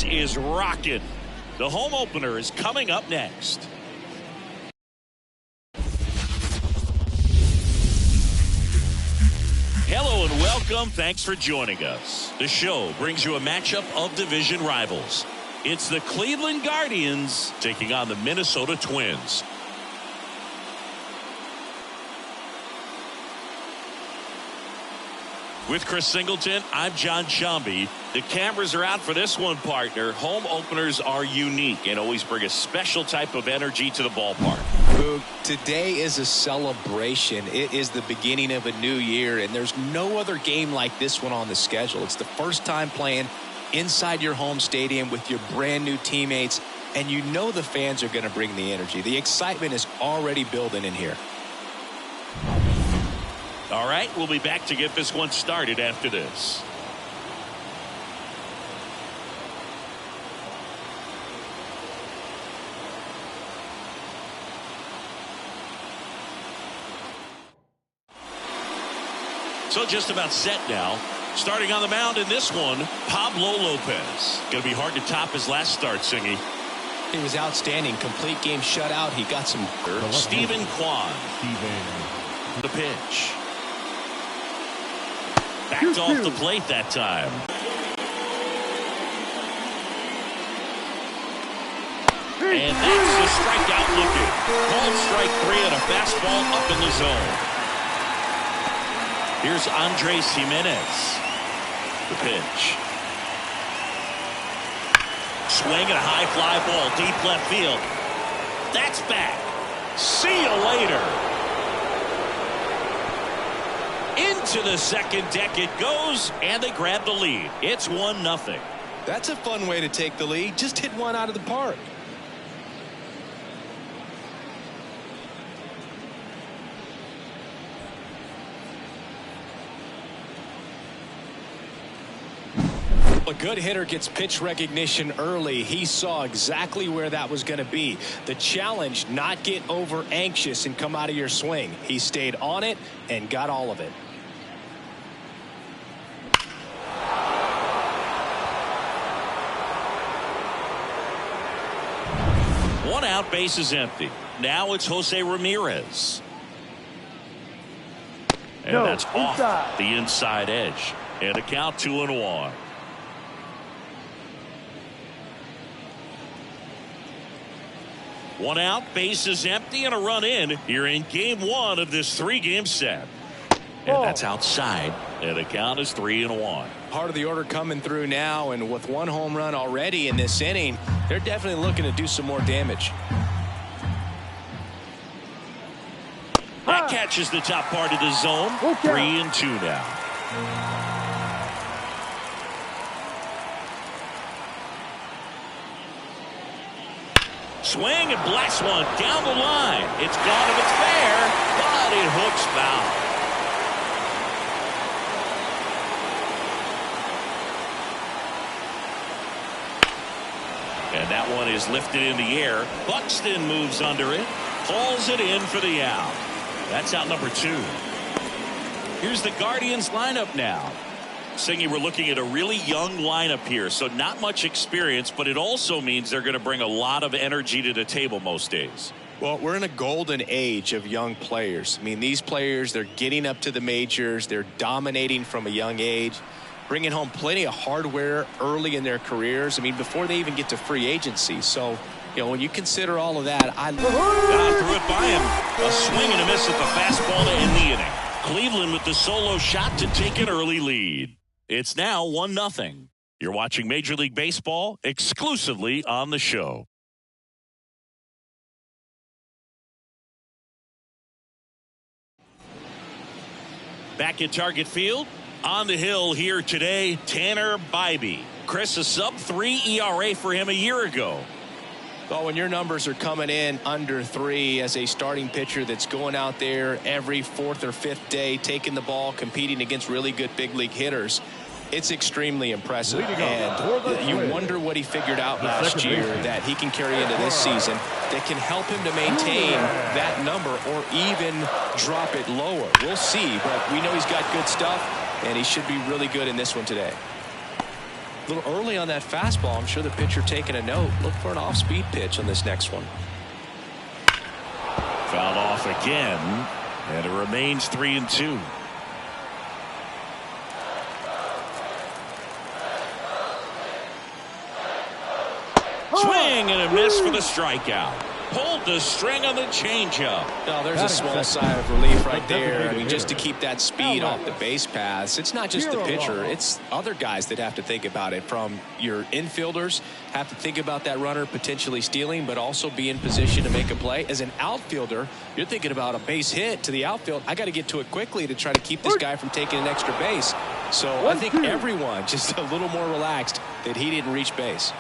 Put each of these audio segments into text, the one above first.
place is rocking. The home opener is coming up next. Hello and welcome. Thanks for joining us. The show brings you a matchup of division rivals. It's the Cleveland Guardians taking on the Minnesota Twins. With Chris Singleton, I'm John Shambi. The cameras are out for this one, partner. Home openers are unique and always bring a special type of energy to the ballpark. Boog, today is a celebration. It is the beginning of a new year, and there's no other game like this one on the schedule. It's the first time playing inside your home stadium with your brand new teammates, and you know the fans are going to bring the energy. The excitement is already building in here. All right, we'll be back to get this one started after this. So just about set now. Starting on the mound in this one, Pablo Lopez. Going to be hard to top his last start, Singy. He was outstanding. Complete game shutout. He got some dirt. Steven Kwan. The pitch. Backed off the plate that time. And that's the strikeout looking. Called strike 3 and a fastball up in the zone. Here's Andres Jimenez. The pitch. Swing and a high fly ball deep left field. That's back. See you later. Into the second deck it goes, and they grab the lead. It's 1-0. That's a fun way to take the lead. Just hit one out of the park. A good hitter gets pitch recognition early. He saw exactly where that was going to be. The challenge, not get over anxious and come out of your swing. He stayed on it and got all of it. One out, base is empty. Now it's Jose Ramirez. And that's off the inside edge. And a count 2-1. One out, base is empty, and a run in here in game 1 of this 3-game set. And that's outside, and the count is 3-1. Part of the order coming through now, and with one home run already in this inning, they're definitely looking to do some more damage. That catches the top part of the zone. 3-2 now. Swing and blast one down the line. It's gone if it's fair, but it hooks foul. And that one is lifted in the air. Buxton moves under it, pulls it in for the out. That's out number 2. Here's the Guardians lineup now. Singy, we're looking at a really young lineup here, so not much experience, but it also means they're going to bring a lot of energy to the table most days. Well, we're in a golden age of young players. I mean, these players, they're getting up to the majors. They're dominating from a young age, bringing home plenty of hardware early in their careers. I mean, before they even get to free agency. So, you know, when you consider all of that, threw it by him. A swing and a miss at the fastball to end the inning. Cleveland with the solo shot to take an early lead. It's now 1-0. You're watching Major League Baseball exclusively on the show. Back at Target Field, on the hill here today, Tanner Bybee. Chris, a sub-3 ERA for him a year ago. Well, when your numbers are coming in under 3 as a starting pitcher that's going out there every 4th or 5th day, taking the ball, competing against really good big league hitters, it's extremely impressive. And you wonder what he figured out last year that he can carry into this season that can help him to maintain that number or even drop it lower. We'll see, but we know he's got good stuff, and he should be really good in this one today. A little early on that fastball. I'm sure the pitcher taking a note. Look for an off-speed pitch on this next one. Fouled off again, and it remains 3-2. Swing and a miss for the strikeout. Pulled the string on the changeup. Oh, there's a small sigh of relief right there. I mean, just to keep that speed off the base paths. It's not just the pitcher. It's other guys that have to think about it. From your infielders, have to think about that runner potentially stealing, but also be in position to make a play. As an outfielder, you're thinking about a base hit to the outfield. I got to get to it quickly to try to keep this guy from taking an extra base. So I think everyone just a little more relaxed that he didn't reach base.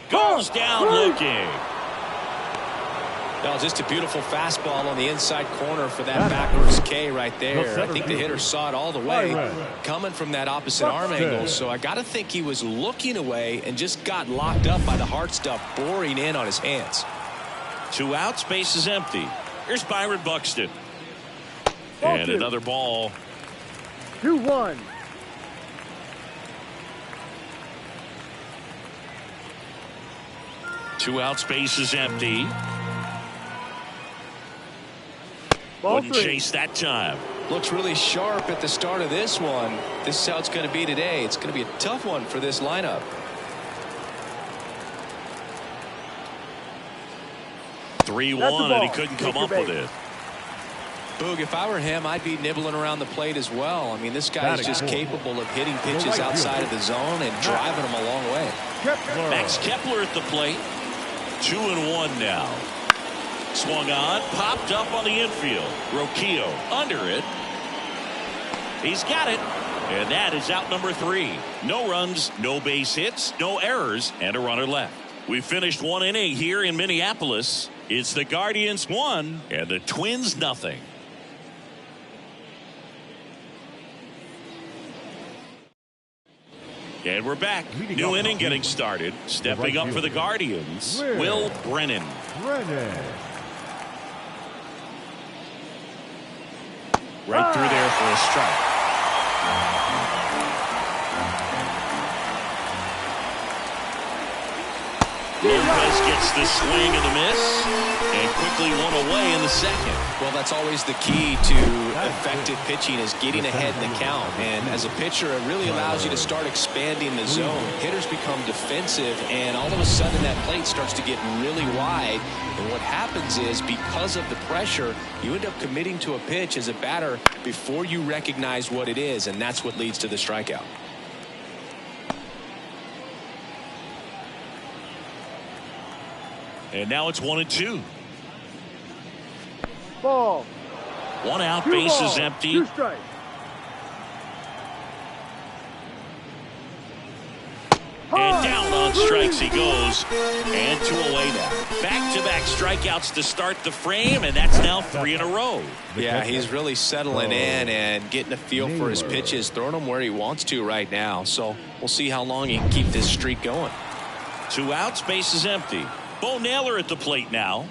Goes down looking. No, just a beautiful fastball on the inside corner for that backwards K right there. I think the hitter saw it all the way coming from that opposite arm angle. So I got to think he was looking away and just got locked up by the hard stuff boring in on his hands. 2 outs, base is empty. Here's Byron Buxton. And another ball. 2-1. 2 outs, base is empty. Ball Wouldn't 3. chase that time. Looks really sharp at the start of this one. This is how it's going to be today. It's going to be a tough one for this lineup. 3-1, and he couldn't come up with it. Boog, if I were him, I'd be nibbling around the plate as well. I mean, this guy is just capable of hitting pitches outside of the zone and driving them a long way. Max Kepler at the plate. 2-1 now. Swung on, popped up on the infield. Roquillo under it. He's got it. And that is out number 3. No runs, no base hits, no errors, and a runner left. We finished 1 inning here in Minneapolis. It's the Guardians 1 and the Twins nothing. And we're back. New inning getting started. Stepping up for the Guardians, Will Brennan. Right through there for a strike. Lopez gets the swing and the miss, and quickly one away in the second. Well, that's always the key to effective pitching, is getting ahead in the count. And as a pitcher, it really allows you to start expanding the zone. Hitters become defensive, and all of a sudden that plate starts to get really wide. And what happens is, because of the pressure, you end up committing to a pitch as a batter before you recognize what it is, and that's what leads to the strikeout. And now it's 1-2. Ball. 1 out, base is empty. 2 strikes. And down on strikes he goes. And 2 away now. Back-to-back strikeouts to start the frame, and that's now 3 in a row. Yeah, he's really settling in and getting a feel for his pitches, throwing them where he wants to right now. So we'll see how long he can keep this streak going. 2 outs, base is empty. Bo Naylor at the plate now.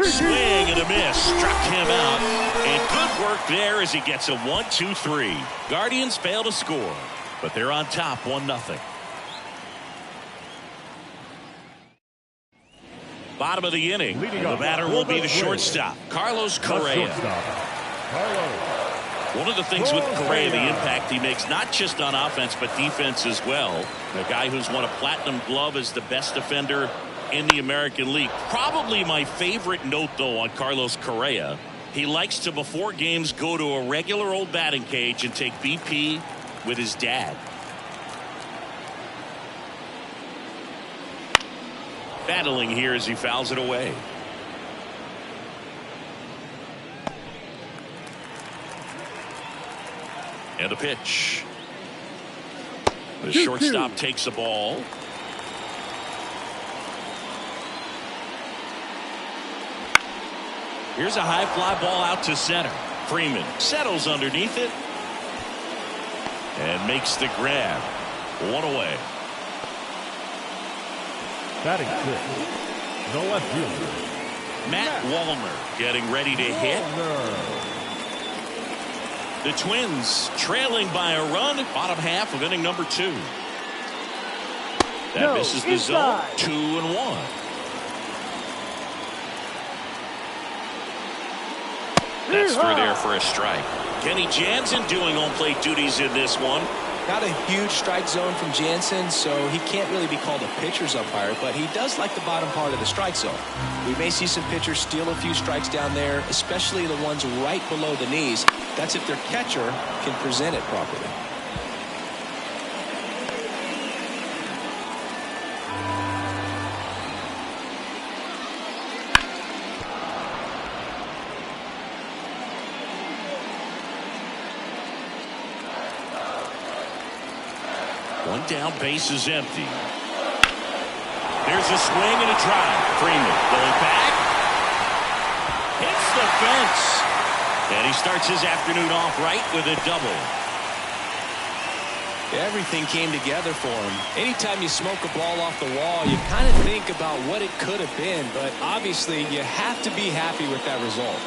Swing and a miss. Struck him out. And good work there as he gets a 1-2-3. Guardians fail to score, but they're on top 1-0. Bottom of the inning. And the batter will be the shortstop, Carlos Correa. One of the things with Correa, the impact he makes, not just on offense, but defense as well. The guy who's won a platinum glove as the best defender in the American League. Probably my favorite note, though, on Carlos Correa. He likes to, before games, go to a regular old batting cage and take BP with his dad. Battling here as he fouls it away. And the pitch. The shortstop takes the ball. Here's a high fly ball out to center. Freeman settles underneath it and makes the grab. One away. Batting fifth, the left fielder, Matt Wallner getting ready to hit. The Twins trailing by a run, bottom half of inning number 2. That misses the zone. 2-1. That's through there for a strike. Kenny Jansen doing on-plate duties in this one. Not a huge strike zone from Jansen, so he can't really be called a pitcher's umpire, but he does like the bottom part of the strike zone. We may see some pitchers steal a few strikes down there, especially the ones right below the knees. That's if their catcher can present it properly. One down, base is empty. There's a swing and a drive. Freeman going back. Hits the fence. And he starts his afternoon off right with a double. Everything came together for him. Anytime you smoke a ball off the wall, you kind of think about what it could have been, but obviously you have to be happy with that result.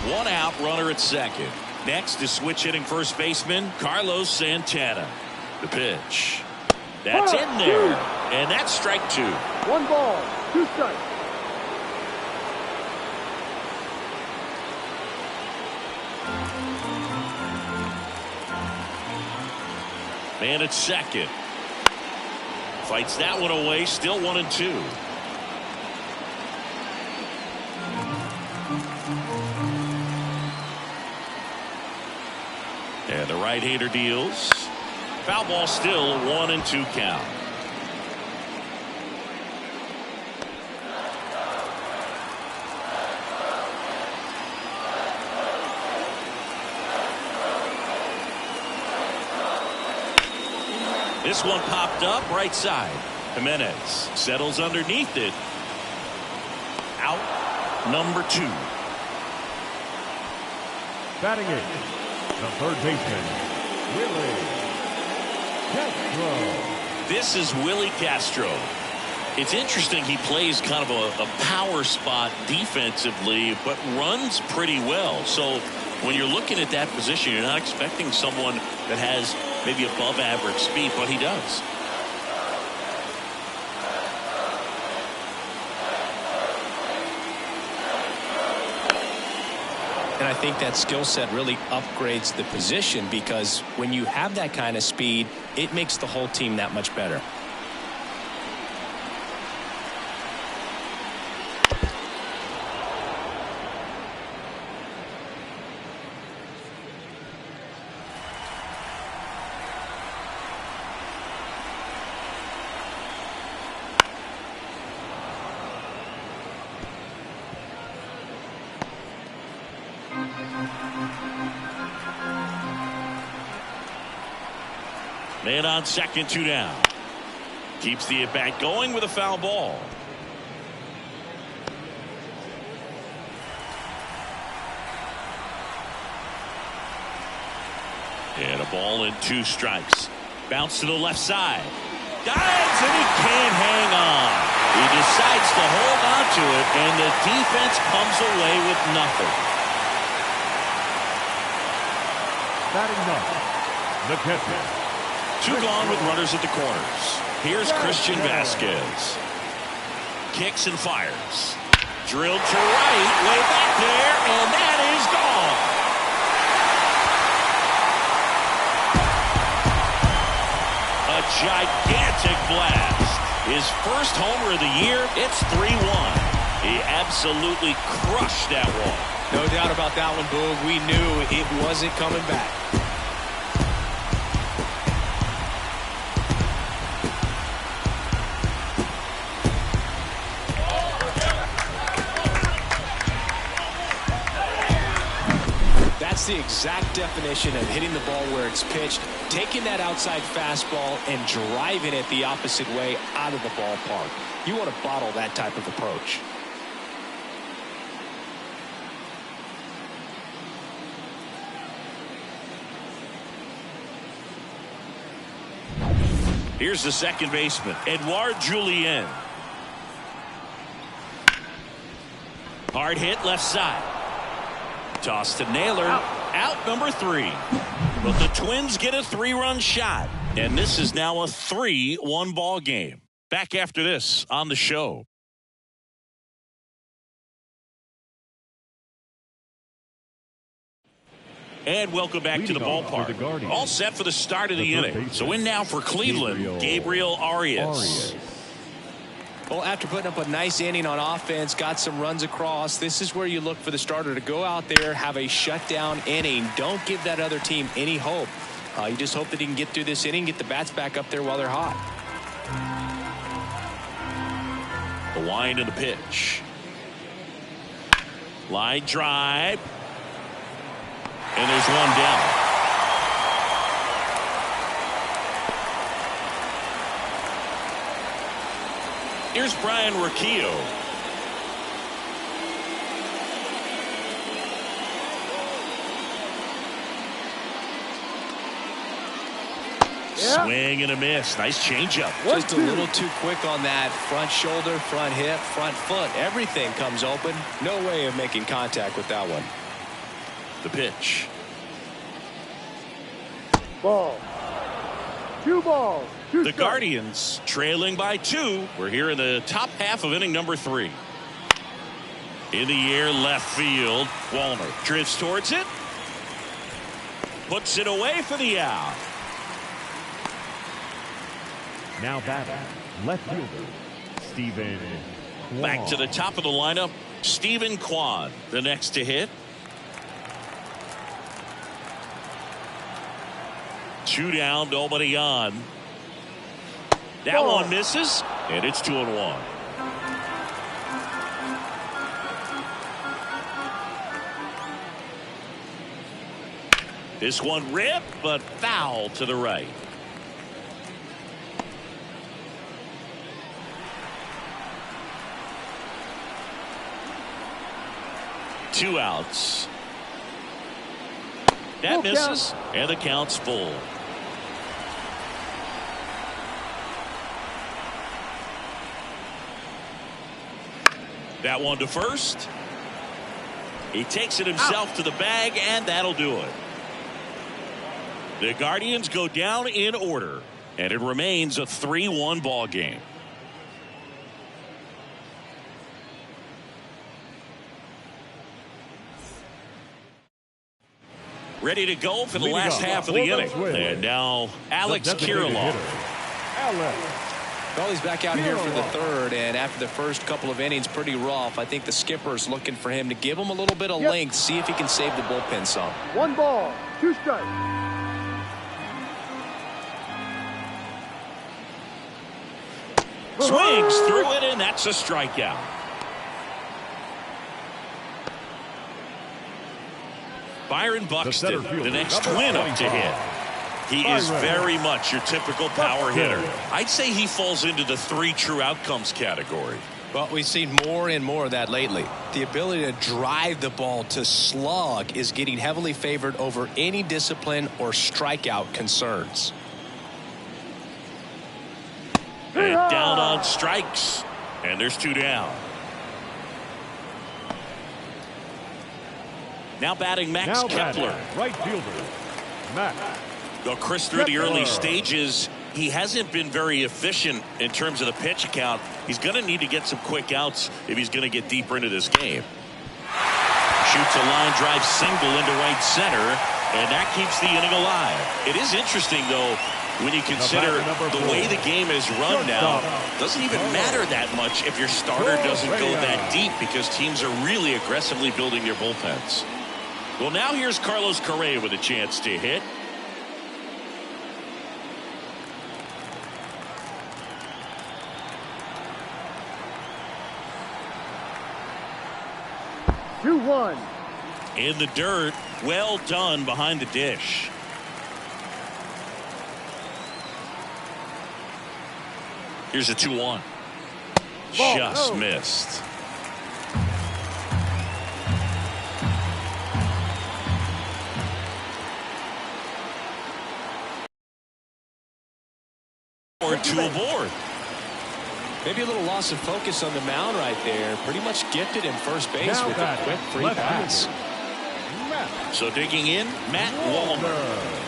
One out, runner at second. Next is switch hitting first baseman Carlos Santana. The pitch. That's in there. And that's strike 2. 1 ball, 2 strikes. Man at second. Fights that one away. Still 1-2. And the right-hander deals. Foul ball, still 1-2 count. This one popped up right side. Jimenez settles underneath it. Out number 2. Batting eighth, the third baseman, Willie Castro. This is Willie Castro. It's interesting, he plays kind of a power spot defensively, but runs pretty well. So when you're looking at that position, you're not expecting someone that has maybe above average speed, but he does. And I think that skill set really upgrades the position, because when you have that kind of speed, it makes the whole team that much better. Man on second, 2 down. Keeps the at-bat going with a foul ball. And a ball and 2 strikes. Bounce to the left side. Dives, and he can't hang on. He decides to hold on to it, and the defense comes away with nothing. Batting ninth, the catcher. 2 gone with runners at the corners. Here's Christian Vasquez. Kicks and fires. Drilled to right, way back there, and that is gone. A gigantic blast. His first homer of the year. It's 3-1. He absolutely crushed that one. No doubt about that one, Boog. We knew it wasn't coming back. That's the exact definition of hitting the ball where it's pitched, taking that outside fastball and driving it the opposite way out of the ballpark. You want to bottle that type of approach. Here's the second baseman, Edouard Julien. Hard hit left side. Toss to Naylor. Out number 3. But the Twins get a 3-run shot. And this is now a 3-1 ball game. Back after this on the show. And welcome back to the ballpark. All set for the start of the inning. So in now for Cleveland, Gabriel Arias. Well, after putting up a nice inning on offense, got some runs across, this is where you look for the starter to go out there, have a shutdown inning. Don't give that other team any hope. You just hope that he can get through this inning, get the bats back up there while they're hot. The wind of the pitch. Line drive. And there's one down. Here's Brian Rocchio. Swing and a miss. Nice changeup. Just a little too quick on that. Front shoulder, front hip, front foot. Everything comes open. No way of making contact with that one. The pitch. Ball. 2 balls. 2 The strikes. Guardians trailing by 2. We're here in the top half of inning number 3. In the air, left field. Wallner drifts towards it. Puts it away for the out. Now batting, left fielder, Stephen Kwan. Back to the top of the lineup, Stephen Kwan, the next to hit. 2 down, nobody on. That one misses, and it's 2-1. This one ripped, but foul to the right. Two outs. That misses, and the count's full. That one to first. He takes it himself to the bag, and that'll do it. The Guardians go down in order, and it remains a 3-1 ball game. Ready to go for the last half of the inning. And now Alex Kirilloff. Well, he's back out here for the third, and after the first couple of innings, pretty rough. I think the skipper's looking for him to give him a little bit of length, see if he can save the bullpen some. 1 ball, 2 strikes. Swings through it, and that's a strikeout. Byron Buxton, the next Twin up to hit. He is very much your typical power hitter. I'd say he falls into the 3 true outcomes category. Well, we've seen more and more of that lately. The ability to drive the ball to slug is getting heavily favored over any discipline or strikeout concerns. And down on strikes. And there's 2 down. Now batting Max Kepler. Right fielder, Max. Well, Chris, through the early stages, he hasn't been very efficient in terms of the pitch count. He's going to need to get some quick outs if he's going to get deeper into this game. Shoots a line drive single into right center, and that keeps the inning alive. It is interesting, though, when you consider the way the game is run now. Doesn't even matter that much if your starter doesn't go that deep, because teams are really aggressively building their bullpens. Well, now here's Carlos Correa with a chance to hit. In the dirt. Well done behind the dish. Here's a 2-1. Just missed. Or 2 aboard. Maybe a little loss of focus on the mound right there. Pretty much gifted in first base with a quick free pass. So digging in, Matt Wallner.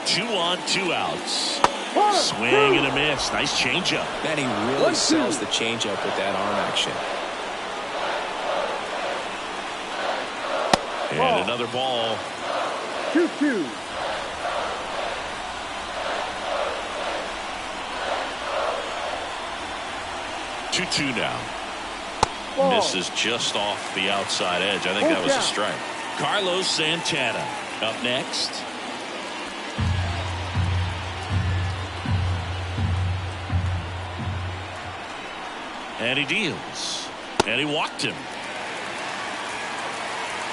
Two on, 2 outs. Swing and a miss. Nice changeup. Man, he really sells the changeup with that arm action. And another ball. 2-2. Two now. Ball. Misses just off the outside edge. I think that was a strike. Carlos Santana up next. And he deals. And he walked him.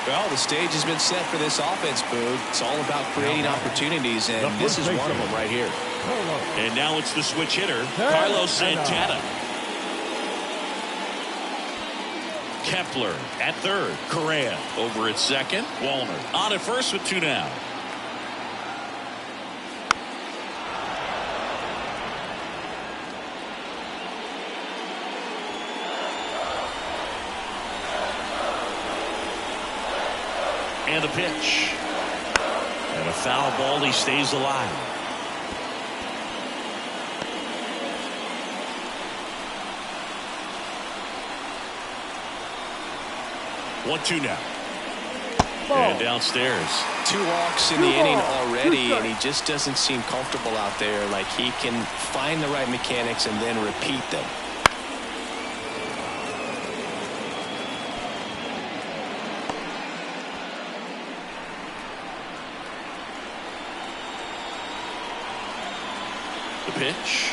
Well, the stage has been set for this offense, Boog. It's all about creating opportunities, and this is one of them right here. And now it's the switch hitter, Carlos Santana. Kepler at third. Correa over at second. Wallner on at first with 2 down. And a pitch. And a foul ball. He stays alive. One, 2 now. And downstairs. 2 walks in the inning already, and he just doesn't seem comfortable out there. Like he can find the right mechanics and then repeat them. The pitch.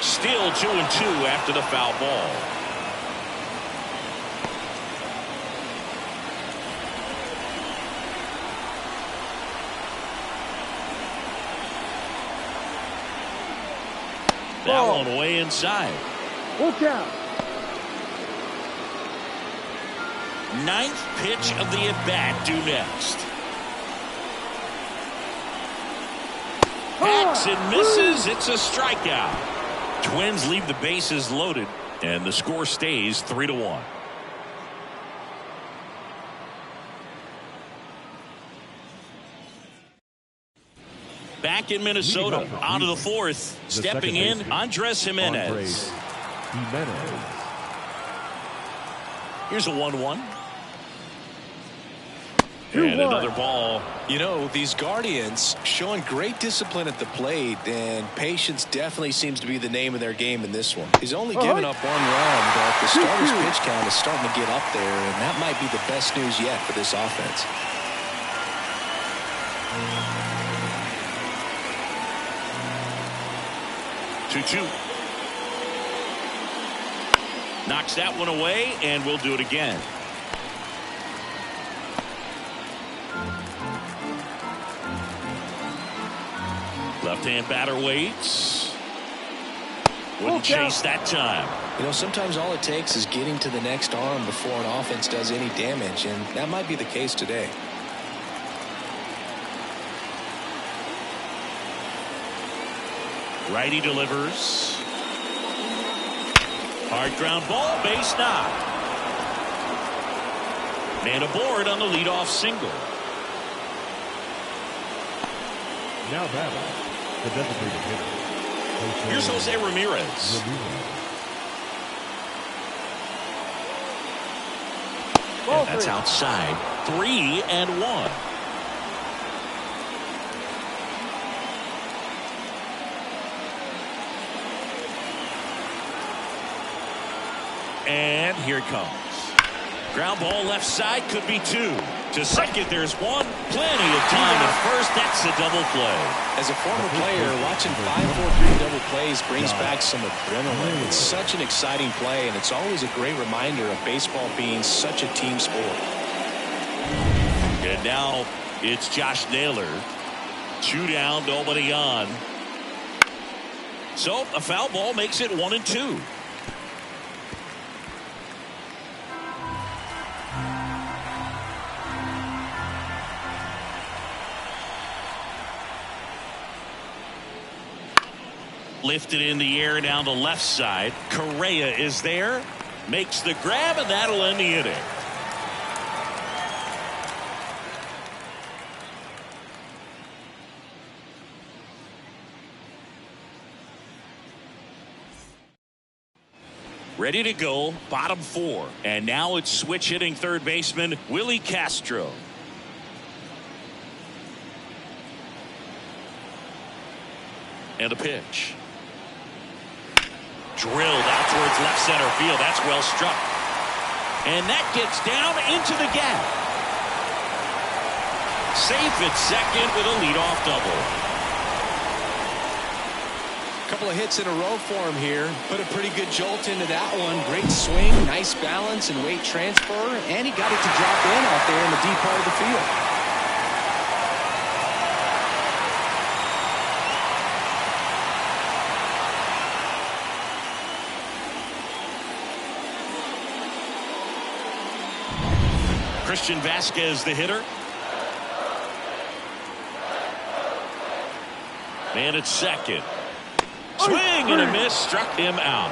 Still 2-2 after the foul ball. That one way inside. Full count. 9th pitch of the at-bat due next. Hacks and misses. It's a strikeout. Twins leave the bases loaded, and the score stays 3-1. Back in Minnesota, out of the 4th, stepping in, Andres Jimenez. Here's a 1-1. And another ball. You know, these Guardians showing great discipline at the plate, and patience definitely seems to be the name of their game in this one. He's only given up 1 run, but the starter's pitch count is starting to get up there, and that might be the best news yet for this offense. Two. Knocks that one away, and we'll do it again. Left-hand batter waits. Wouldn't chase that time. You know, sometimes all it takes is getting to the next arm before an offense does any damage, and that might be the case today. Righty delivers. Hard ground ball, base knock. Man aboard on the leadoff single. Now batting, the designated hitter. Here's Jose Ramirez. And that's outside. 3-1. And here it comes. Ground ball left side, could be two. To second, there's one. Plenty of time at first. That's a double play. As a former player, watching 5-4-3 double plays brings back some adrenaline. It's such an exciting play, and it's always a great reminder of baseball being such a team sport. And now it's Josh Naylor. 2 down, nobody on. So a foul ball makes it 1-2. Lifted in the air down the left side. Correa is there. Makes the grab, and that'll end the inning. Ready to go, bottom 4. And now it's switch hitting third baseman Willie Castro. And a pitch. Drilled out towards left center field. That's well struck. And that gets down into the gap. Safe at second with a leadoff double. Couple of hits in a row for him here. Put a pretty good jolt into that one. Great swing, nice balance and weight transfer. And he got it to drop in out there in the deep part of the field. Christian Vasquez, the hitter. Man at second. Swing and a miss, struck him out.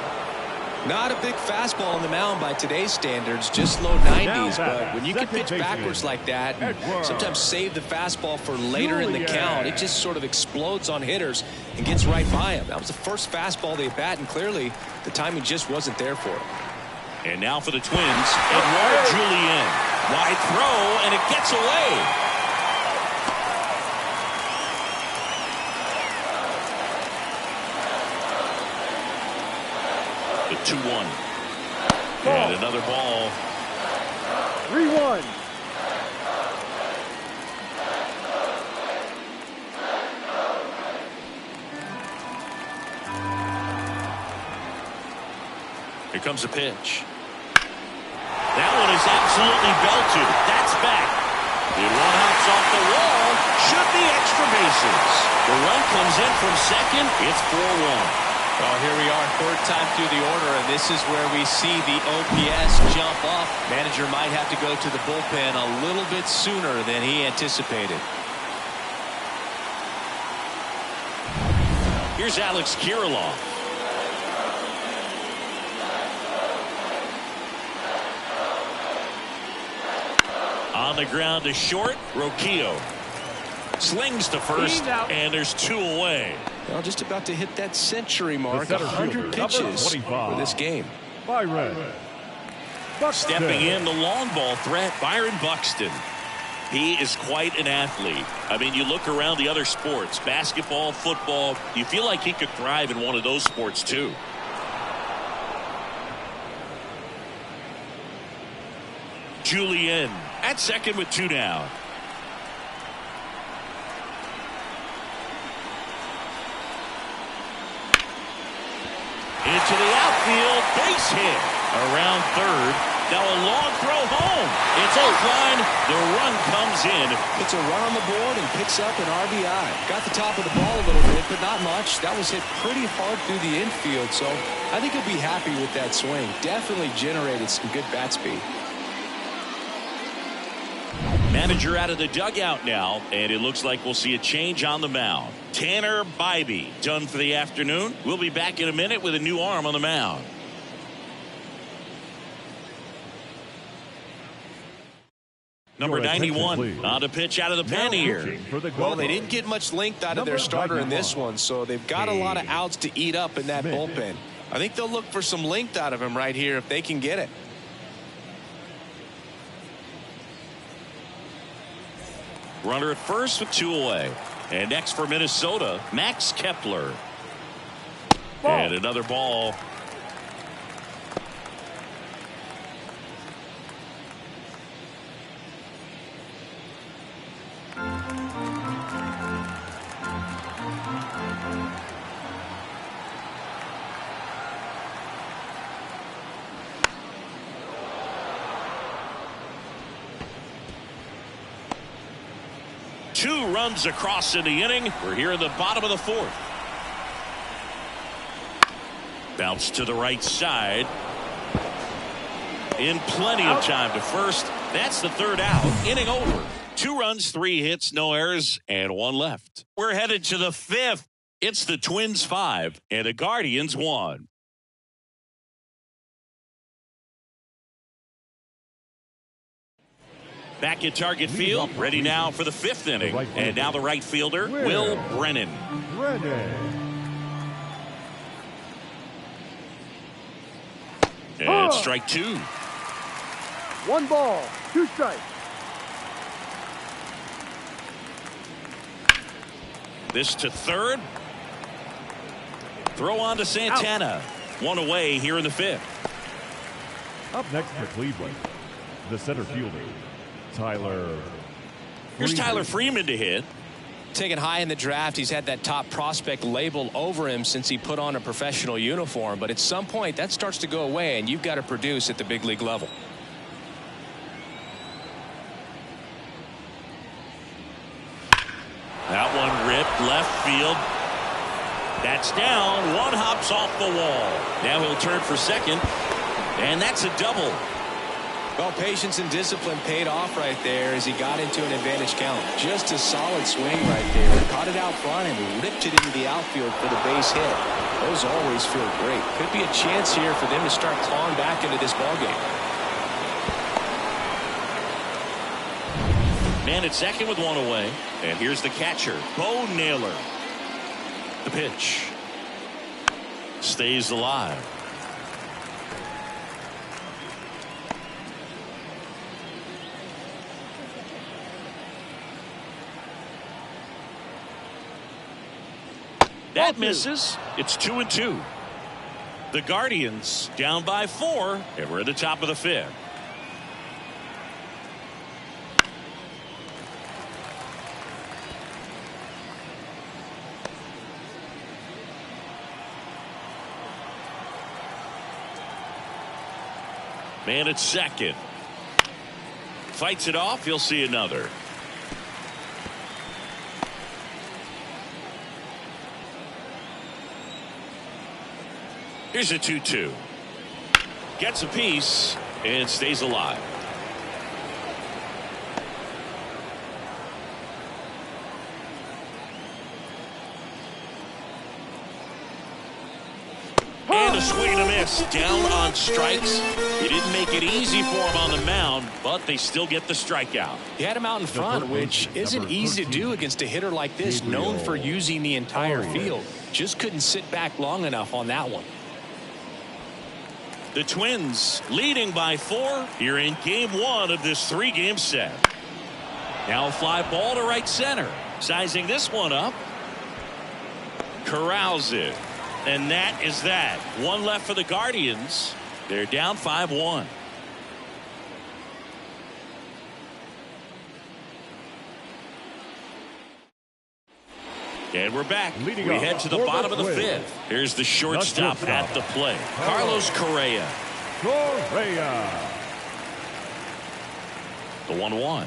Not a big fastball on the mound by today's standards, just low 90s. But when you can pitch backwards like that, and sometimes save the fastball for later in the count, it just sort of explodes on hitters and gets right by him. That was the first fastball they bat, and clearly the timing just wasn't there for him. And now for the Twins, Edouard Julien. Wide throw, and it gets away. The 2-1. And another ball. 3-1. Here comes a pitch. That one is absolutely belted. That's back. The one hops off the wall. Should be extra bases. The run comes in from second. It's 4-1. Well, here we are, third time through the order, and this is where we see the OPS jump up. Manager might have to go to the bullpen a little bit sooner than he anticipated. Here's Alex Kirilloff. On the ground to short, Roquillo slings to first, and there's 2 away. Well, just about to hit that century mark, 100 pitches for this game. Stepping in, the long ball threat, Byron Buxton. He is quite an athlete. I mean, you look around the other sports, basketball, football, you feel like he could thrive in one of those sports too. Julien at second with 2 down. Into the outfield, base hit. Around third. Now a long throw home. It's offline. The run comes in. Puts a run on the board and picks up an RBI. Got the top of the ball a little bit, but not much. That was hit pretty hard through the infield, so I think he'll be happy with that swing. Definitely generated some good bat speed. Manager out of the dugout now, and it looks like we'll see a change on the mound. Tanner Bybee done for the afternoon. We'll be back in a minute with a new arm on the mound. Number 91 on the pitch out of the pen here. Well, they didn't get much length out of their starter in this one, so they've got a lot of outs to eat up in that bullpen. I think they'll look for some length out of him right here if they can get it. Runner at first with 2 away. And next for Minnesota, Max Kepler. And another ball. 2 runs across in the inning. We're here in the bottom of the 4th. Bounce to the right side. In plenty of time to first. That's the 3rd out. Inning over. 2 runs, 3 hits, no errors, and 1 left. We're headed to the 5th. It's the Twins 5 and the Guardians 1. Back at Target Field, ready now for the 5th inning. And now the right fielder, Will Brennan. And strike 2. 1 ball, 2 strikes. This to 3rd. Throw on to Santana. 1 away here in the 5th. Up next for Cleveland, the center fielder, Tyler. Here's Tyler Freeman to hit. Taken high in the draft, he's had that top prospect label over him since he put on a professional uniform. But at some point, that starts to go away, and you've got to produce at the big league level. That one ripped left field. That's down. 1 hops off the wall. Now he'll turn for second. And that's a double. Well, patience and discipline paid off right there as he got into an advantage count. Just a solid swing right there. Caught it out front and ripped it into the outfield for the base hit. Those always feel great. Could be a chance here for them to start clawing back into this ballgame. Man at second with 1 away. And here's the catcher, Bo Naylor. The pitch. Stays alive. That misses. It's 2-2. The Guardians down by 4, and we're at the top of the 5th. Man at second. Fights it off. He'll see another. Here's a 2-2. Gets a piece and stays alive. And a swing and a miss. Down on strikes. He didn't make it easy for him on the mound, but they still get the strikeout. He had him out in front, which isn't easy to do against a hitter like this, known for using the entire field. Just couldn't sit back long enough on that one. The Twins leading by 4 here in game 1 of this 3-game set. Now a fly ball to right center. Sizing this one up. Corrals it. And that is that. 1 left for the Guardians. They're down 5-1. And we're back. We head to the bottom of the 5th. Here's the shortstop at the plate. Carlos Correa. The 1-1.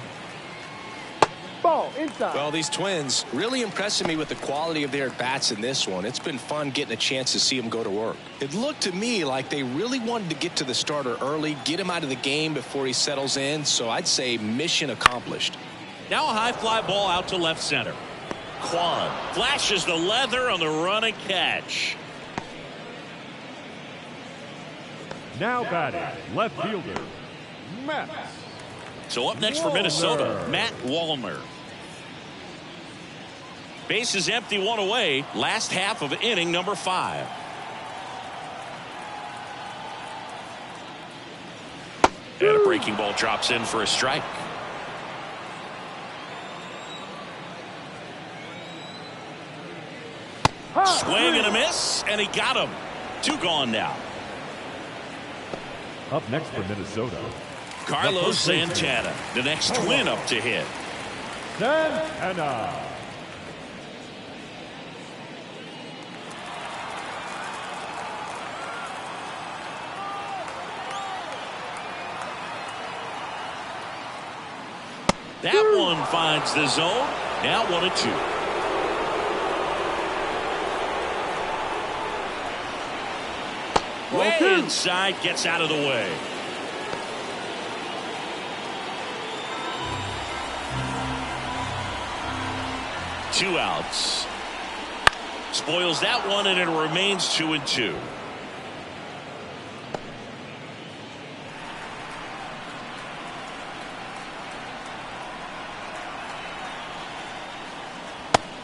Ball inside. Well, these Twins really impressing me with the quality of their at-bats in this one. It's been fun getting a chance to see them go to work. It looked to me like they really wanted to get to the starter early, get him out of the game before he settles in. So I'd say mission accomplished. Now a high fly ball out to left center. Kwan flashes the leather on the run and catch. Now batting, left fielder, Matt. So up next for Minnesota, Matt Wallner. Base is empty, 1 away. Last half of inning number 5. And a breaking ball drops in for a strike. Swing and a miss, and he got him. 2 gone now. Up next for Minnesota, Carlos Santana, the next Twin up to hit. Santana. That one finds the zone. Now 1-2. Way inside, gets out of the way. Two outs. Spoils that one, and it remains 2-2.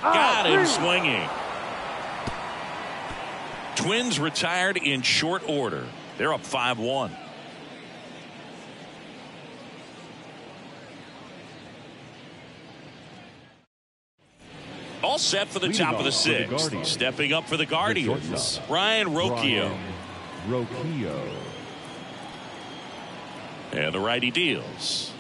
Got him swinging. Twins retired in short order. They're up 5-1. All set for the top of the sixth. Stepping up for the Guardians, Ryan Rocchio. And the righty deals.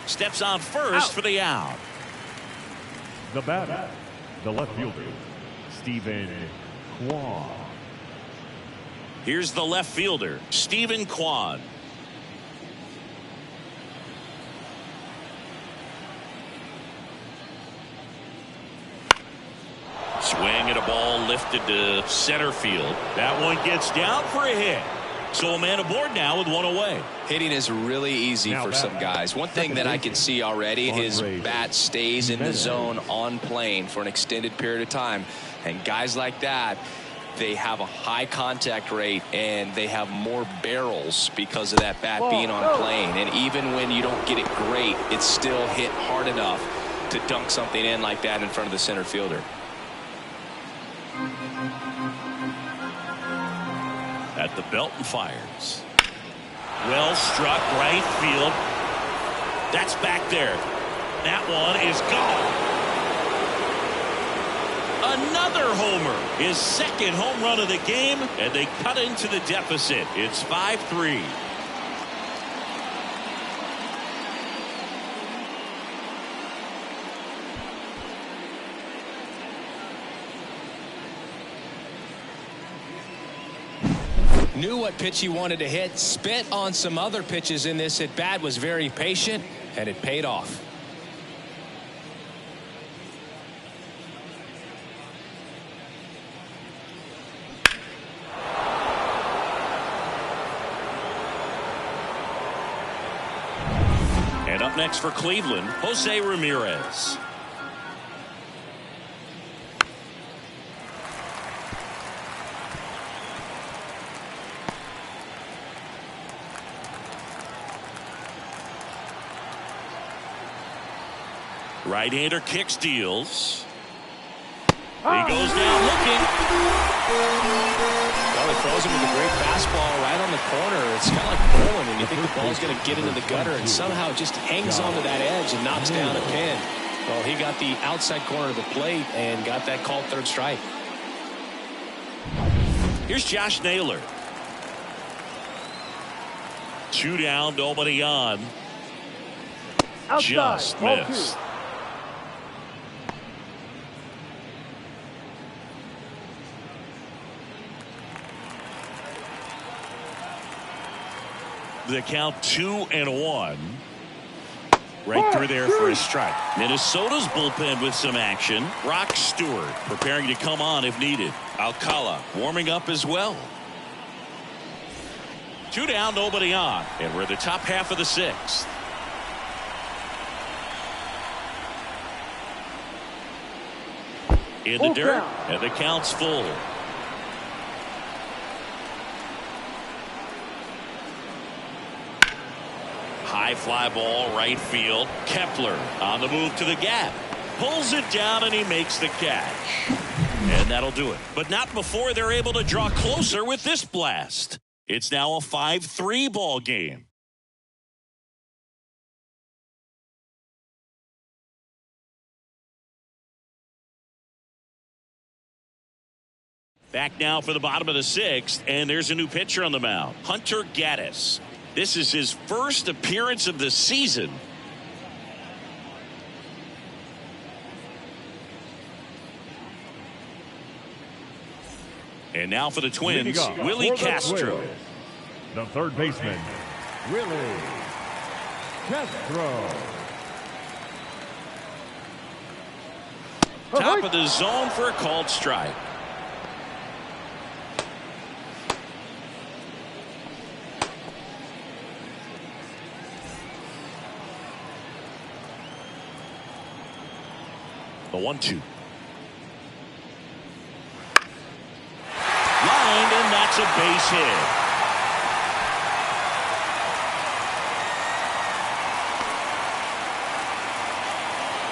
Steps on first for the out. The batter, the left fielder, Stephen Kwan. Here's the left fielder, Stephen Kwan. Swing and a ball lifted to center field. That one gets down for a hit. So a man aboard now with one away. Hitting is really easy for some guys. One thing that I can see already, his bat stays in the zone on plane for an extended period of time. And guys like that, they have a high contact rate and they have more barrels because of that bat being on plane. And even when you don't get it great, it's still hit hard enough to dunk something in like that in front of the center fielder. At the belt and fires. Well struck, right field. That's back there. That one is gone. Another homer. His second home run of the game, and they cut into the deficit. It's 5-3. Knew what pitch he wanted to hit, spit on some other pitches in this at bat, was very patient, and it paid off. And up next for Cleveland, Jose Ramirez. Right-hander kicks, deals. He goes down looking. Well, he throws him with a great fastball right on the corner. It's kind of like bowling when you think the ball's going to get into the gutter and somehow just hangs onto that edge and knocks down a pin. Well, he got the outside corner of the plate and got that called third strike. Here's Josh Naylor. 2 down, nobody on. Just missed. The count 2-1. Right through there for a strike. Minnesota's bullpen with some action. Brock Stewart preparing to come on if needed. Alcala warming up as well. 2 down, nobody on. And we're at the top half of the sixth. In the dirt, and the count's full. High fly ball, right field. Kepler on the move to the gap. Pulls it down, and he makes the catch. And that'll do it. But not before they're able to draw closer with this blast. It's now a 5-3 ball game. Back now for the bottom of the sixth, and there's a new pitcher on the mound, Hunter Gaddis. This is his first appearance of the season. And now for the Twins, Willie Castro. The third baseman, Willie Castro. Top of the zone for a called strike. The 1-2. Lined, and that's a base hit.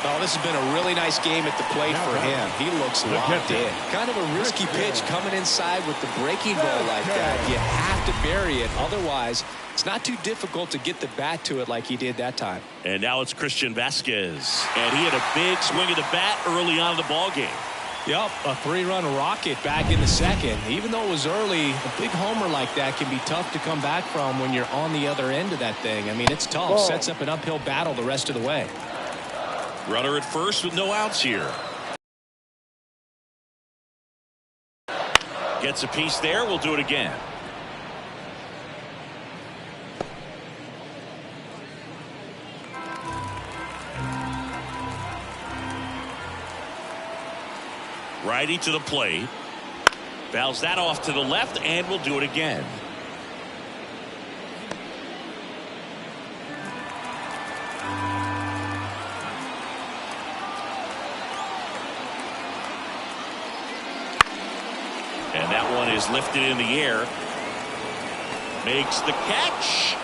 Oh, this has been a really nice game at the plate for him. He looks locked in. Kind of a risky pitch coming inside with the breaking ball like that. You have to bury it. Otherwise, it's not too difficult to get the bat to it like he did that time. And now it's Christian Vasquez. And he had a big swing of the bat early on in the ball game. Yep, a 3-run rocket back in the second. Even though it was early, a big homer like that can be tough to come back from when you're on the other end of that thing. I mean, it's tough. Sets up an uphill battle the rest of the way. Runner at first with no outs here. Gets a piece there. We'll do it again. Righty to the plate. Fouls that off to the left, and we'll do it again. And that one is lifted in the air. Makes the catch.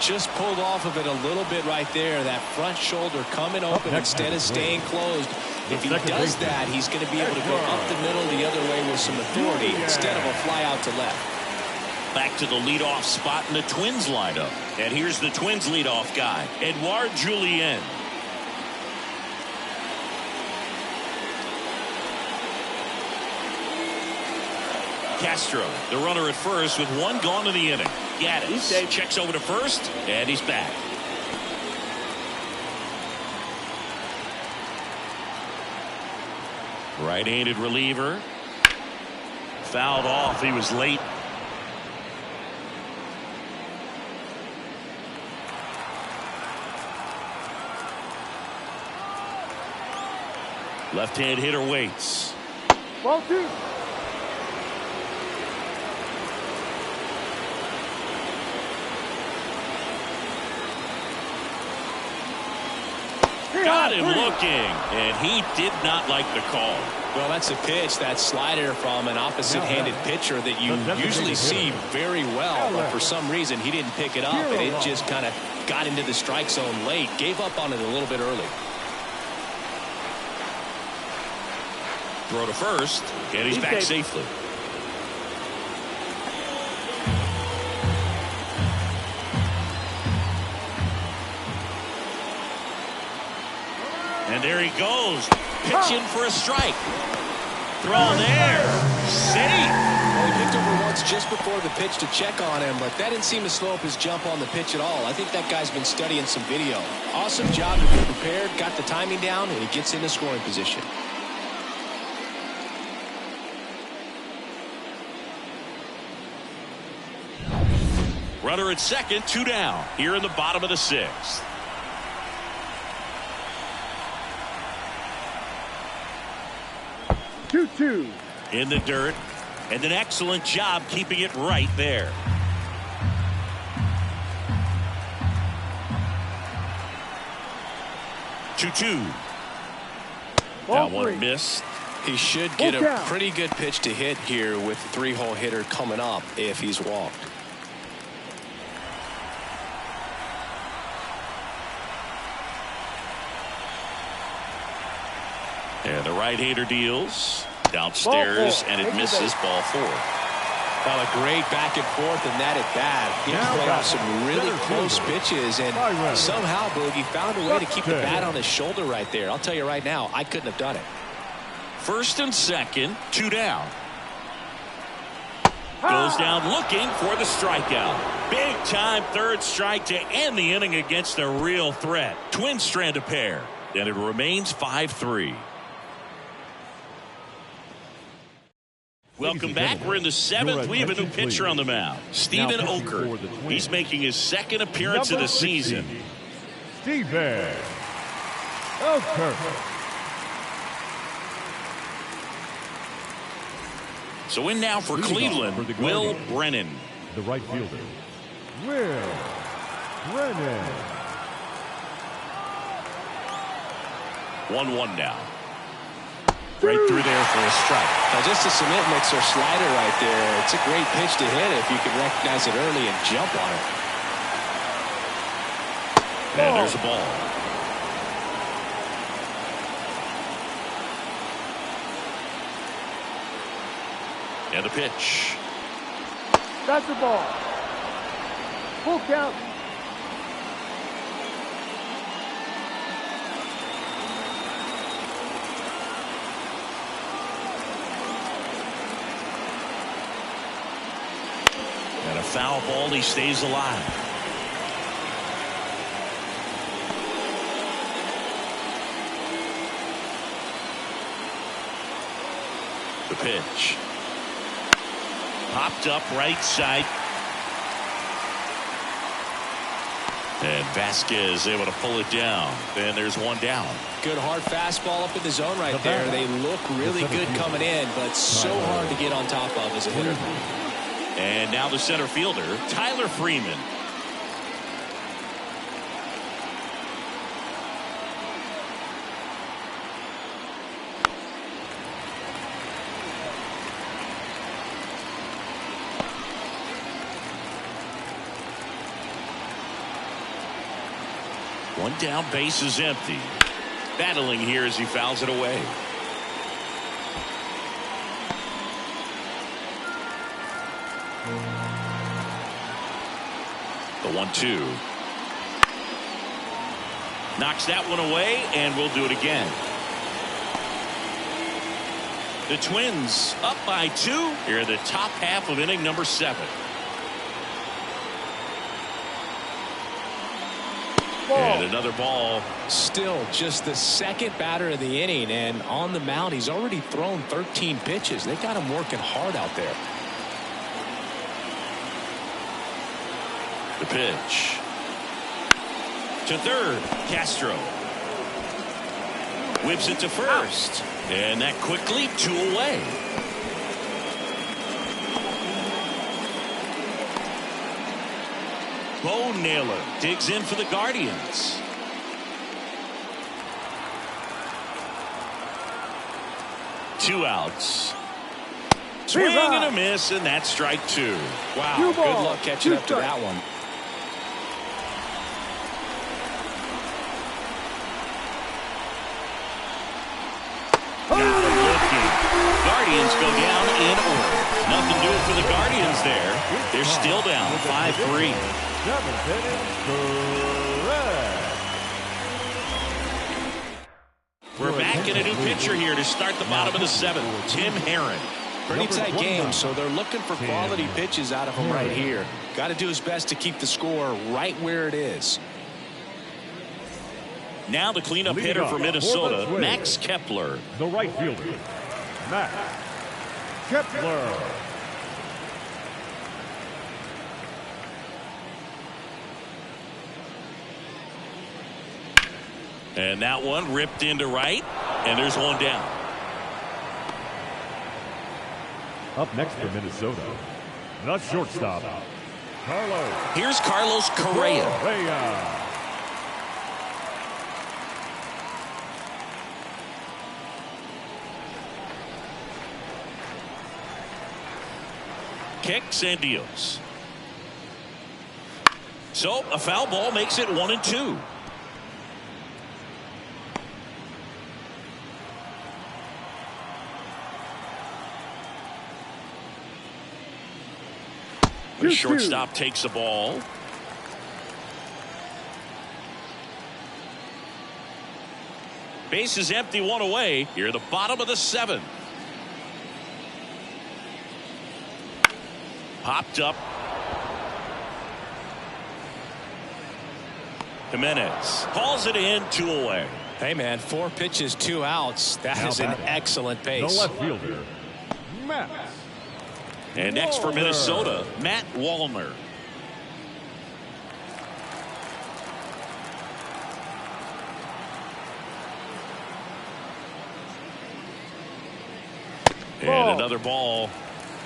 Just pulled off of it a little bit right there. That front shoulder coming open instead of staying closed. If he does that, he's going to be able to go up the middle the other way with some authority instead of a fly out to left. Back to the leadoff spot in the Twins lineup. And here's the Twins leadoff guy, Edouard Julien. Castro, the runner at first with one gone in the inning. Gaddis checks over to first, and he's back. Right-handed reliever. Fouled off. He was late. Left-hand hitter waits. Ball 2. Got him looking, and he did not like the call. Well, that's a pitch, that slider from an opposite-handed pitcher that you usually see very well, but for some reason he didn't pick it up, and it just kind of got into the strike zone late. Gave up on it a little bit early. Throw to first, and he's back safely. And there he goes. Pitching for a strike. Throw there. Safe. Well, he picked over once just before the pitch to check on him, but that didn't seem to slow up his jump on the pitch at all. I think that guy's been studying some video. Awesome job to be prepared, got the timing down, and he gets into scoring position. Runner at second, 2 down. Here in the bottom of the 6th. In the dirt, and an excellent job keeping it right there. Two. That one missed. He should get a pretty good pitch to hit here with the 3-hole hitter coming up if he's walked. And the right-hander deals downstairs, and it misses. Ball 4. Well, a great back and forth in that at bat. He played off some really close pitches, and somehow Boogie found a way to keep the bat on his shoulder right there. I'll tell you right now, I couldn't have done it. First and second, 2 down. Goes down looking for the strikeout. Big time third strike to end the inning against a real threat. Twins strand a pair, and it remains 5-3. Welcome back. We're in the seventh. We have a new pitcher on the mound, Steven Oker. He's making his second appearance of the season. Steven Oker. So in now for Cleveland, Will Brennan. The right fielder, Will Brennan. 1-1 now. Right through there for a strike. Now just a cement mixer slider right there. It's a great pitch to hit if you can recognize it early and jump on it. And there's a ball. And a pitch. That's the ball. Full count. And a foul ball. He stays alive. The pitch. Popped up right side. And Vasquez able to pull it down. And there's one down. Good hard fastball up in the zone right there. They look really good coming in, but so hard to get on top of as a hitter. And now the center fielder, Tyler Freeman. One down, base is empty. Battling here as he fouls it away. The 1-2. Knocks that one away, and we'll do it again. The Twins up by 2 here in the top half of inning number 7. And another ball. Still just the second batter of the inning, and on the mound he's already thrown 13 pitches. They got him working hard out there. The pitch. To third, Castro. Whips it to first. And that quickly 2 away. Bo Naylor digs in for the Guardians. Two outs. Swing and a miss, and that's strike 2. Wow, good luck catching up to that one. Got him looking. Guardians go down in order. Nothing doing for the Guardians there. They're still down 5-3. We're back in a new pitcher here to start the bottom of the 7th. Tim Herron. Pretty tight game, so they're looking for quality pitches out of him right here. Got to do his best to keep the score right where it is. Now the cleanup hitter for Minnesota, Max Kepler. The right fielder, Max Kepler. And that one ripped into right, and there's one down. Up next for Minnesota, the shortstop, Carlos. Here's Carlos Correa. Kicks and deals. So a foul ball makes it 1-2. The shortstop takes the ball. Base is empty, 1 away. Here at the bottom of the 7th. Popped up. Jimenez calls it in, 2 away. Hey man, 4 pitches, 2 outs. That is an excellent pace. The left fielder, Max And next for Minnesota, Matt Wallner. And another ball.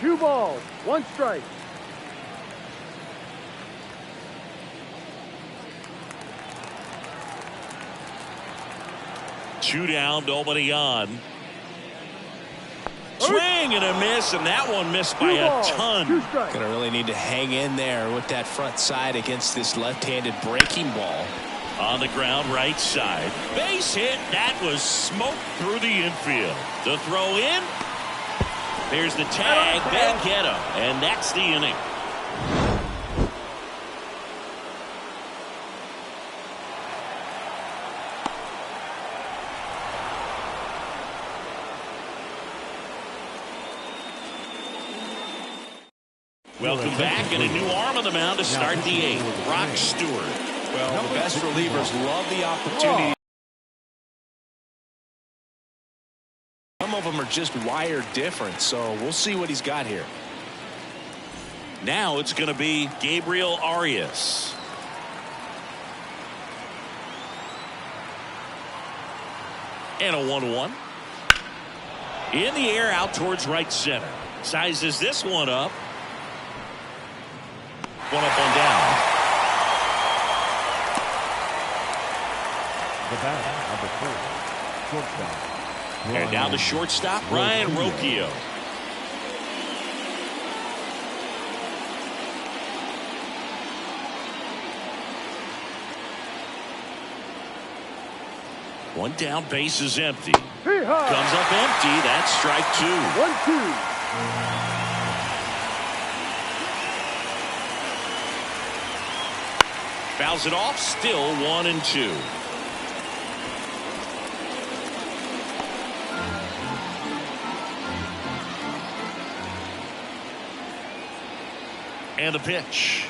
2 balls, 1 strike. Two down, nobody on. Swing and a miss, and that one missed by a ton. Gonna really need to hang in there with that front side against this left-handed breaking ball. On the ground, right side. Base hit. That was smoked through the infield. The throw in. There's the tag. They get him. And that's the inning. Welcome back, and a new arm on the mound to start the 8th. Brock Stewart. Well, the best relievers love the opportunity. Some of them are just wired different, so we'll see what he's got here. Now it's going to be Gabriel Arias. And a 1-1. In the air, out towards right center. Sizes this one up. One up, one down. The batter of the first, shortstop. And now the shortstop, Ryan Rocchio. One down, base is empty. Comes up empty. That's strike 2. 1-2. Fouls it off, still 1-2. And the pitch.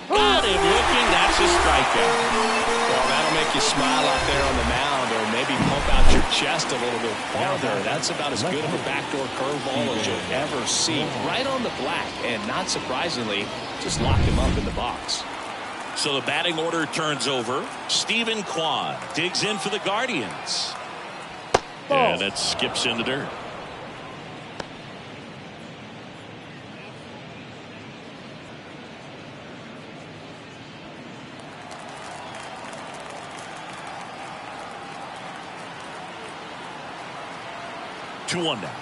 Got him looking. That's a strikeout. Well, that'll make you smile out there on the mound, or maybe pump out your chest a little bit farther. That's about as good of a backdoor curveball as you'll ever see. Right on the black, and not surprisingly, just locked him up in the box. So the batting order turns over. Stephen Kwan digs in for the Guardians. And it skips in the dirt. Two one now.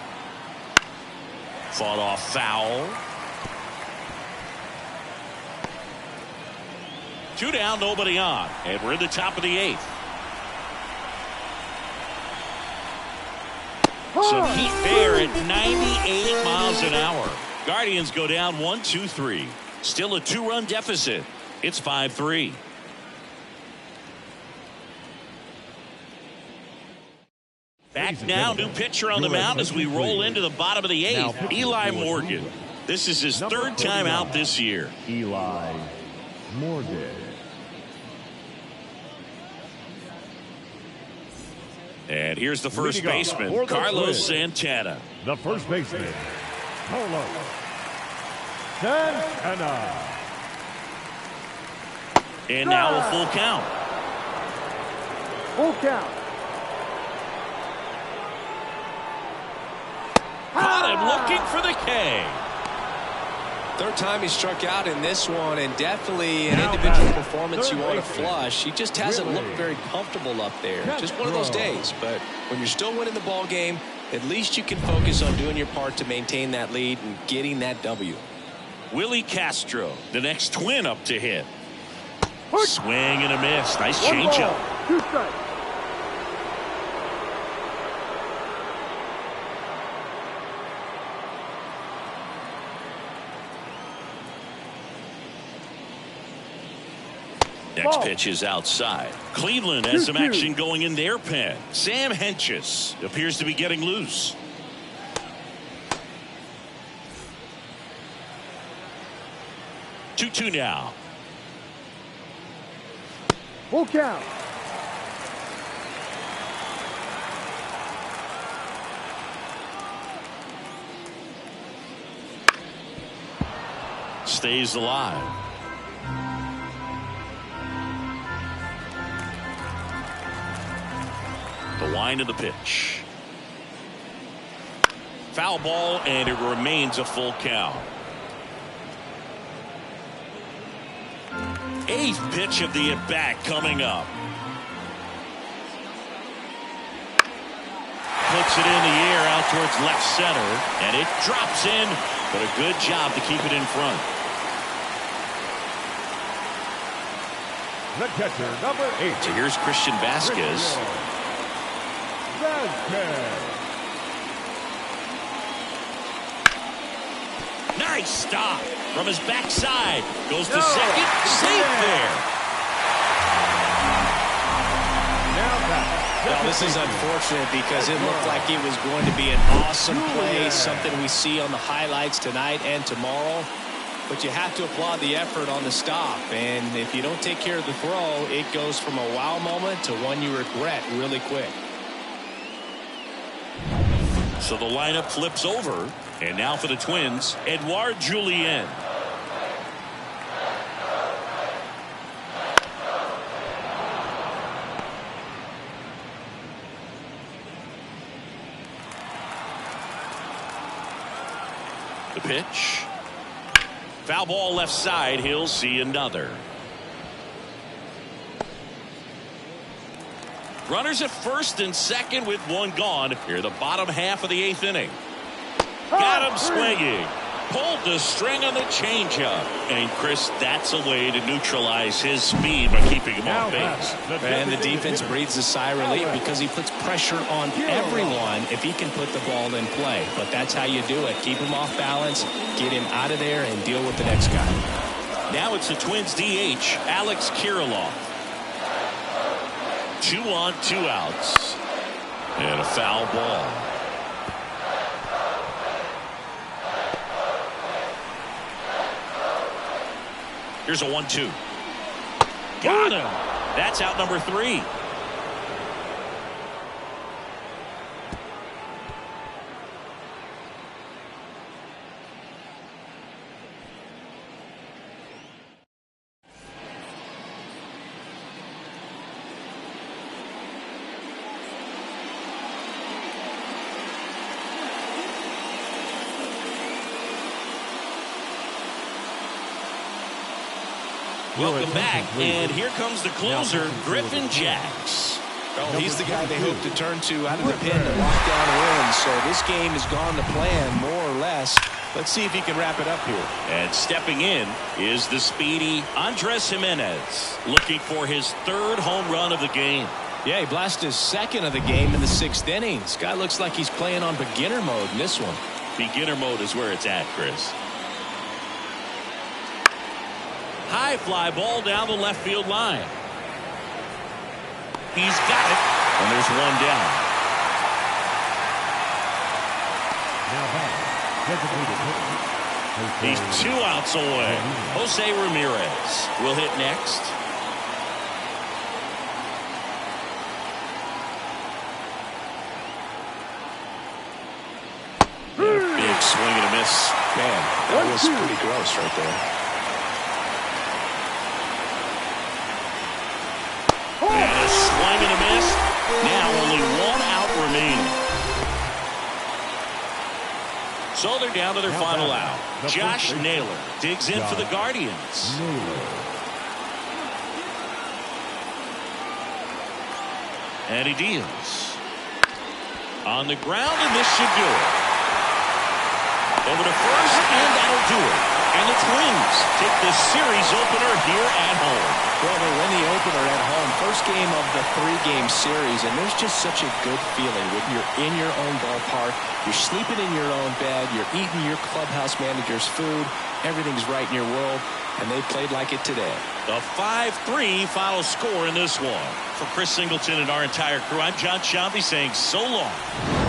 Fought off foul. 2 down, nobody on, and we're in the top of the 8th. Some heat there at 98 miles an hour. Guardians go down 1-2-3. Still a 2-run deficit. It's 5-3. Back now, new pitcher on the mound as we roll into the bottom of the 8th. Eli Morgan. This is his 3rd time out this year. Eli Morgan. And here's the first baseman, Carlos Santana. The first baseman, Carlos Santana. And now a full count. Full count. Caught him looking for the K. 3rd time he struck out in this one, and definitely an individual performance you want to flush. He just hasn't looked very comfortable up there. Just one of those days. But when you're still winning the ball game, at least you can focus on doing your part to maintain that lead and getting that W. Willie Castro, the next twin up to hit. Swing and a miss. Nice changeup. 2 strikes. Next pitch is outside. Cleveland has some action going in their pen. Sam Hentges appears to be getting loose. Two now. Full count. stays alive. The wind of the pitch. Foul ball, and it remains a full count. Eighth pitch of the at-bat coming up. Puts it in the air out towards left center, and it drops in, but a good job to keep it in front. The catcher, number 8. So here's Christian Vasquez. Nice stop from his backside. Goes to second. Safe there. Well, this is unfortunate because it looked like it was going to be an awesome play, something we see on the highlights tonight and tomorrow. But you have to applaud the effort on the stop. And if you don't take care of the throw, it goes from a wow moment to one you regret really quick. So the lineup flips over. And now for the Twins, Edouard Julien. The pitch. Foul ball left side. He'll see another. Runners at first and second with one gone. Here the bottom half of the 8th inning. Got him swinging. Pulled the string on the changeup. And Chris, that's a way to neutralize his speed by keeping him off base. And the defense breathes a sigh of relief because he puts pressure on everyone if he can put the ball in play. But that's how you do it. Keep him off balance, get him out of there, and deal with the next guy. Now it's the Twins DH, Alex Kirilloff. 2 on, 2 outs. And a foul ball. Here's a 1-2. Got him. That's out number 3. Welcome back, and here comes the closer, Griffin Jacks. Well, he's the guy they hope to turn to out of the pen to lock down wins. So this game has gone to plan, more or less. Let's see if he can wrap it up here. And stepping in is the speedy Andres Jimenez, looking for his 3rd home run of the game. Yeah, he blasted his 2nd of the game in the 6th inning. This guy looks like he's playing on beginner mode in this one. Beginner mode is where it's at, Chris. High fly ball down the left field line. He's got it, and there's one down. He's 2 outs away. Jose Ramirez will hit next. Big swing and a miss. Man, that was pretty gross right there. And a swing and a miss. Now only 1 out remaining. So they're down to their final out. Josh Naylor digs in for the Guardians. And he deals. On the ground, and this should do it. Over to first, and that'll do it. And the Twins take the series opener here at home. Well, they win the opener at home. First game of the 3-game series, and there's just such a good feeling when you're in your own ballpark, you're sleeping in your own bed, you're eating your clubhouse manager's food, everything's right in your world, and they played like it today. The 5-3 final score in this one. For Chris Singleton and our entire crew, I'm John Shambi saying so long.